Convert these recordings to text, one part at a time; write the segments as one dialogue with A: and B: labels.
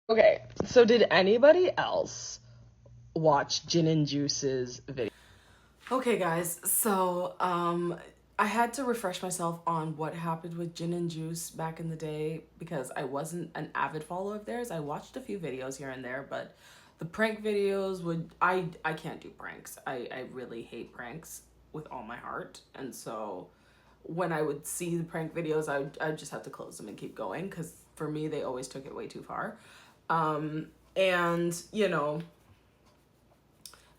A: Okay, so did anybody else watch Gin and Juice's video?
B: Okay, guys, I had to refresh myself on what happened with Gin and Juice back in the day because I wasn't an avid follower of theirs. I watched a few videos here and there, but the prank videos I can't do pranks. I really hate pranks with all my heart. And so when I would see the prank videos, I'd just have to close them and keep going because for me they always took it way too far. And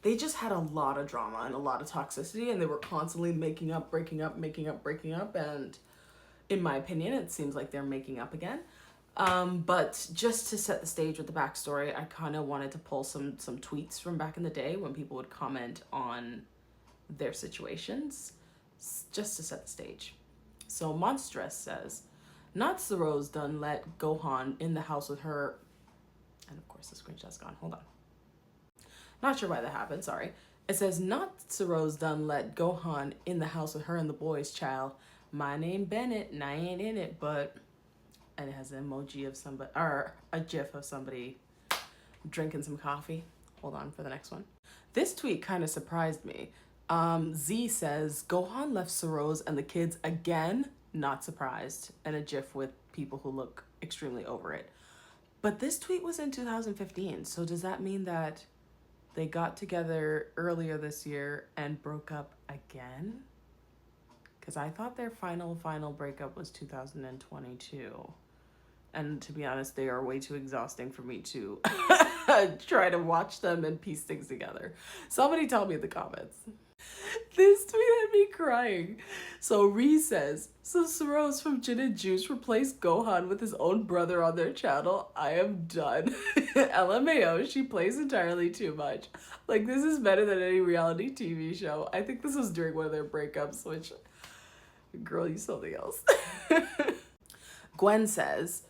B: they just had a lot of drama and a lot of toxicity, and they were constantly making up, breaking up, making up, breaking up. And in my opinion, it seems like they're making up again. But just to set the stage with the backstory, I kind of wanted to pull some tweets from back in the day when people would comment on their situations, just to set the stage. So Monstress says, "Not Rose done let Gohan in the house with her," and of course the screenshot's gone. Hold on. Not sure why that happened, sorry. It says, "Not Rose done let Gohan in the house with her and the boys, child. My name Bennett and I ain't in it, but..." And it has an emoji of somebody, or a gif of somebody drinking some coffee. Hold on for the next one. This tweet kind of surprised me. Z says, "Gohan left Rose and the kids again? Not surprised." And a gif with people who look extremely over it. But this tweet was in 2015, so does that mean that they got together earlier this year and broke up again? Because I thought their final breakup was 2022. And to be honest, they are way too exhausting for me to try to watch them and piece things together. Somebody tell me in the comments. This tweet had me crying. So Ree says, "So Soros from Gin and Juice replaced Gohan with his own brother on their channel. I am done." LMAO, she plays entirely too much. Like, this is better than any reality TV show. I think this was during one of their breakups, which, girl, you something else. Gwen says,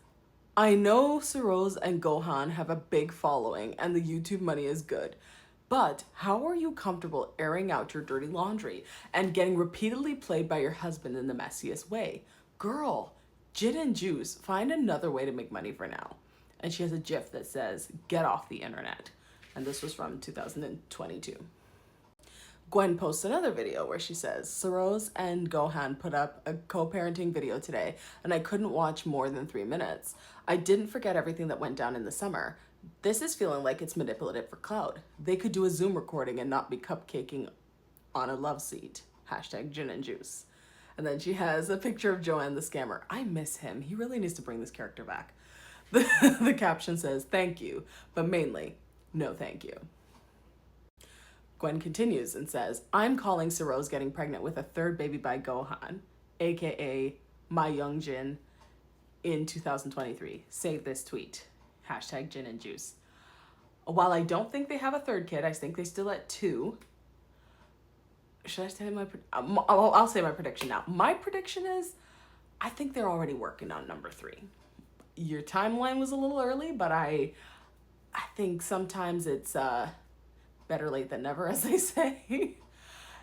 B: "I know Soros and Gohan have a big following and the YouTube money is good. But how are you comfortable airing out your dirty laundry and getting repeatedly played by your husband in the messiest way? Girl, Gin and Juice, find another way to make money for now." And she has a gif that says, "Get off the internet." And this was from 2022. Gwen posts another video where she says, "Soros and Gohan put up a co-parenting video today, and I couldn't watch more than 3 minutes. I didn't forget everything that went down in the summer. This is feeling like it's manipulative for clout. They could do a Zoom recording and not be cupcaking on a love seat. Hashtag Gin and Juice." And then she has a picture of Joanne the scammer. I miss him. He really needs to bring this character back. The caption says, "Thank you, but mainly, no thank you." Gwen continues and says, "I'm calling Soros getting pregnant with a third baby by Gohan, aka my young Jin, in 2023. Save this tweet. Hashtag Gin and Juice." While I don't think they have a third kid, I think they still at two. Should I say my... I'll say my prediction now. My prediction is, I think they're already working on number 3. Your timeline was a little early, but I think sometimes it's better late than never, as they say.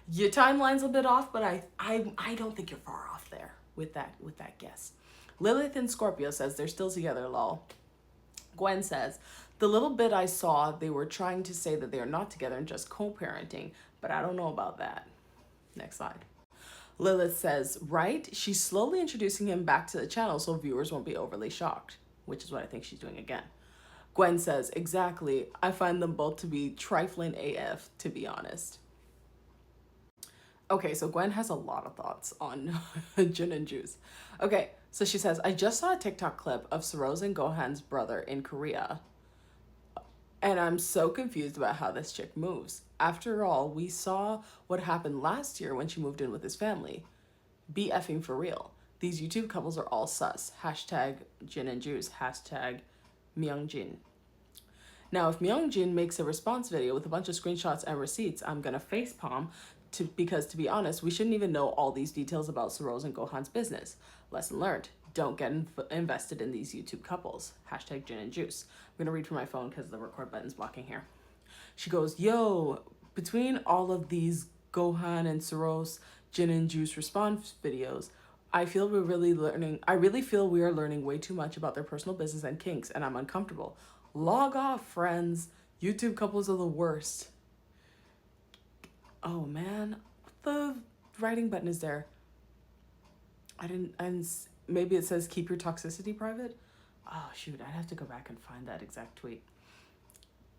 B: Your timeline's a bit off, but I don't think you're far off there with that guess. Lilith in Scorpio says they're still together, lol. Gwen says, "The little bit I saw, they were trying to say that they are not together and just co-parenting, but I don't know about that." Next slide. Lilith says, "Right? She's slowly introducing him back to the channel so viewers won't be overly shocked," which is what I think she's doing again. Gwen says, "Exactly. I find them both to be trifling AF, to be honest." Okay, so Gwen has a lot of thoughts on Gin and Juice. Okay, so she says, "I just saw a TikTok clip of Soros and Gohan's brother in Korea, and I'm so confused about how this chick moves. After all, we saw what happened last year when she moved in with his family. Be effing for real. These YouTube couples are all sus. Hashtag Gin and Juice. Hashtag Myungjin. Now, if Myungjin makes a response video with a bunch of screenshots and receipts, I'm gonna facepalm because to be honest, we shouldn't even know all these details about Soros and Gohan's business. Lesson learned. Don't get invested in these YouTube couples. Hashtag Gin and Juice." I'm gonna read from my phone because the record button's blocking here. She goes, "Yo, between all of these Gohan and Soros Gin and Juice response videos, I really feel we are learning way too much about their personal business and kinks, and I'm uncomfortable. Log off, friends. YouTube couples are the worst. Oh man, the writing button is there. And maybe it says keep your toxicity private. Oh shoot, I'd have to go back and find that exact tweet.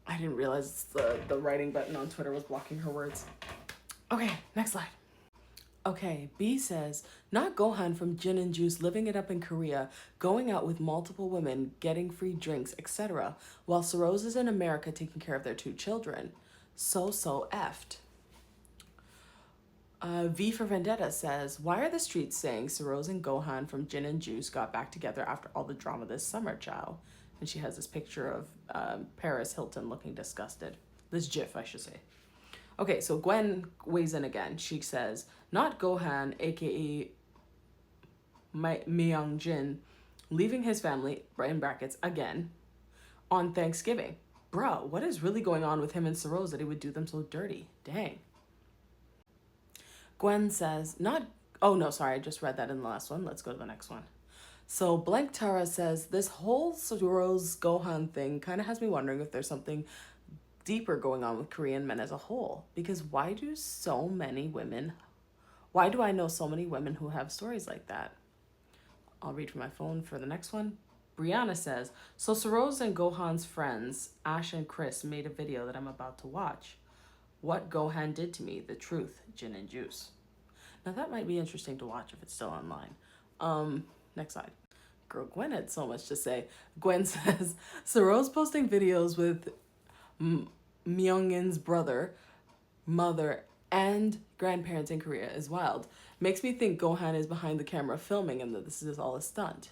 B: I didn't realize the writing button on Twitter was blocking her words. Okay, next slide. Okay, B says, not Gohan from Gin and Juice living it up in Korea, going out with multiple women, getting free drinks, etc., while Sarose is in America taking care of their 2 children. So effed. V for Vendetta says, why are the streets saying Sarose and Gohan from Gin and Juice got back together after all the drama this summer, Chow? And she has this picture of Paris Hilton looking disgusted. This gif, I should say. Okay, so Gwen weighs in again. She says, not Gohan, aka Myung Jin, leaving his family, in brackets, again, on Thanksgiving. Bruh, what is really going on with him and Sarose that he would do them so dirty? Dang. Gwen says, oh no, sorry, I just read that in the last one. Let's go to the next one. So Blank Tara says, this whole Sarose Gohan thing kind of has me wondering if there's something deeper going on with Korean men as a whole. Because why do I know so many women who have stories like that? I'll read from my phone for the next one. Brianna says, so Sarose and Gohan's friends, Ash and Chris, made a video that I'm about to watch. What Gohan did to me, the truth, Gin and Juice. Now that might be interesting to watch if it's still online. Next slide. Girl, Gwen had so much to say. Gwen says, Sarose posting videos with Myungin's brother, mother, and grandparents in Korea is wild. Makes me think Gohan is behind the camera filming and that this is all a stunt.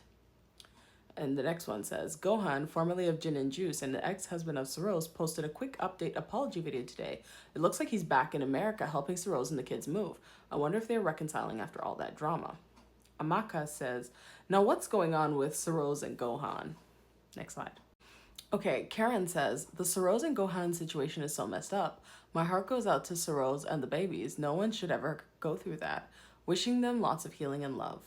B: And the next one says, Gohan, formerly of Gin and Juice and the ex-husband of Sarose, posted a quick update apology video today. It looks like he's back in America helping Sarose and the kids move. I wonder if they're reconciling after all that drama. Amaka says, now what's going on with Sarose and Gohan? Next slide. Okay, Karen says, the Sarose and Gohan situation is so messed up. My heart goes out to Sarose and the babies. No one should ever go through that. Wishing them lots of healing and love.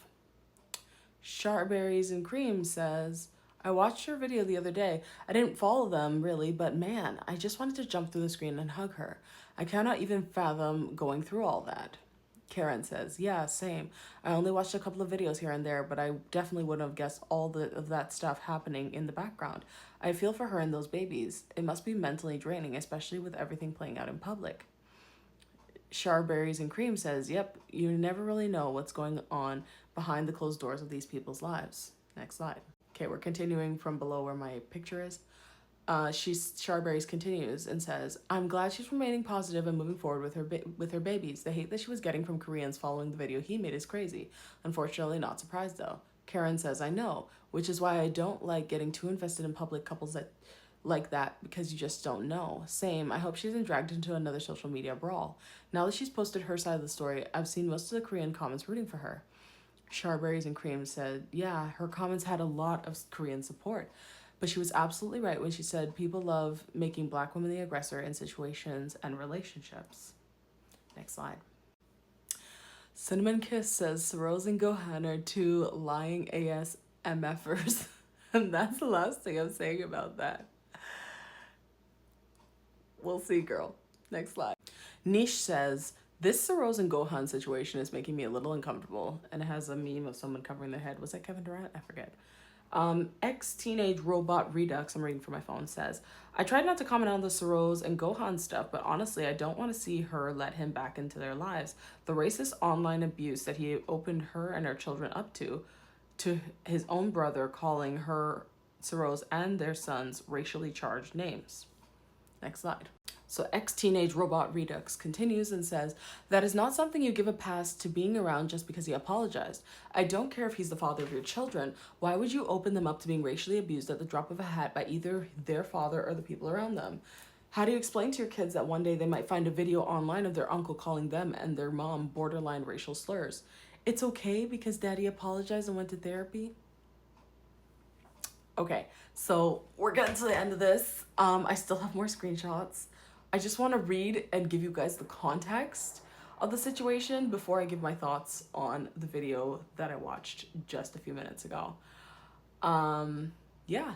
B: Charberries and Cream says, I watched her video the other day. I didn't follow them really, but man, I just wanted to jump through the screen and hug her. I cannot even fathom going through all that. Karen says, yeah, same. I only watched a couple of videos here and there, but I definitely wouldn't have guessed all of that stuff happening in the background. I feel for her and those babies. It must be mentally draining, especially with everything playing out in public. Charberries and Cream says, yep, you never really know what's going on behind the closed doors of these people's lives. Next slide. Okay, we're continuing from below where my picture is. Charberries continues and says, I'm glad she's remaining positive and moving forward with her babies. The hate that she was getting from Koreans following the video he made is crazy. Unfortunately, not surprised though. Karen says, I know, which is why I don't like getting too invested in public couples like that because you just don't know. Same, I hope she isn't dragged into another social media brawl. Now that she's posted her side of the story, I've seen most of the Korean comments rooting for her. Charberries and Cream said, yeah, her comments had a lot of Korean support. But she was absolutely right when she said people love making Black women the aggressor in situations and relationships. Next slide. Cinnamon Kiss says Sarose and Gohan are 2 lying AS MFers. And that's the last thing I'm saying about that. We'll see, girl. Next slide. Niche says, this Sarose and Gohan situation is making me a little uncomfortable. And it has a meme of someone covering their head. Was that Kevin Durant? I forget. Ex-Teenage Robot Redux, I'm reading from my phone, says, I tried not to comment on the Sarose and Gohan stuff, but honestly, I don't want to see her let him back into their lives. The racist online abuse that he opened her and her children up to his own brother, calling her, Sarose, and their sons racially charged names. Next slide. So ex-Teenage Robot Redux continues and says, that is not something you give a pass to being around just because he apologized. I don't care if he's the father of your children. Why would you open them up to being racially abused at the drop of a hat by either their father or the people around them? How do you explain to your kids that one day they might find a video online of their uncle calling them and their mom borderline racial slurs? It's okay because daddy apologized and went to therapy? Okay, so we're getting to the end of this. I still have more screenshots. I just want to read and give you guys the context of the situation before I give my thoughts on the video that I watched just a few minutes ago. Yeah,